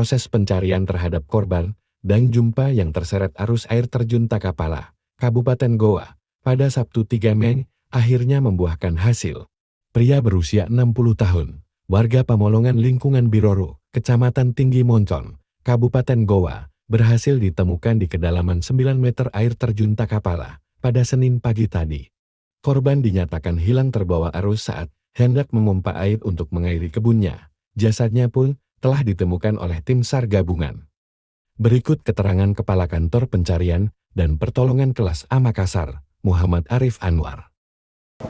proses pencarian terhadap korban dan jumpa yang terseret arus air terjun Takapala, Kabupaten Goa, pada Sabtu 3 Mei, akhirnya membuahkan hasil. Pria berusia 60 tahun, warga Pamolongan Lingkungan Biroro, Kecamatan Tinggi Moncong, Kabupaten Goa, berhasil ditemukan di kedalaman 9 meter air terjun Takapala pada Senin pagi tadi. Korban dinyatakan hilang terbawa arus saat hendak memompa air untuk mengairi kebunnya. Jasadnya pun telah ditemukan oleh tim SAR gabungan. Berikut keterangan Kepala Kantor Pencarian dan Pertolongan Kelas A Makassar, Muhammad Arif Anwar.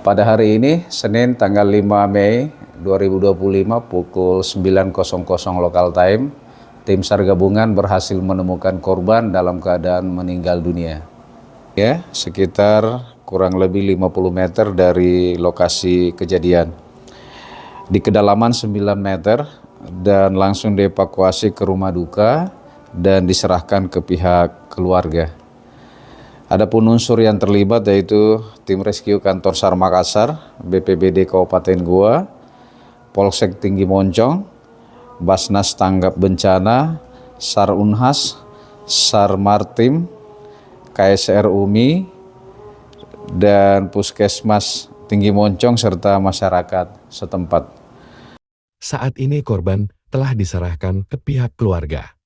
Pada hari ini, Senin tanggal 5 Mei 2025 pukul 9.00 lokal time, tim SAR gabungan berhasil menemukan korban dalam keadaan meninggal dunia. Ya, sekitar kurang lebih 50 meter dari lokasi kejadian. Di kedalaman 9 meter dan langsung dievakuasi ke rumah duka dan diserahkan ke pihak keluarga. Adapun unsur yang terlibat yaitu tim rescue kantor SAR Makassar, BPBD Kabupaten Goa, Polsek Tinggi Moncong, Basnas Tanggap Bencana, SAR Unhas, SAR Martim, KSR UMI, dan Puskesmas Tinggi Moncong serta masyarakat setempat. Saat ini korban telah diserahkan ke pihak keluarga.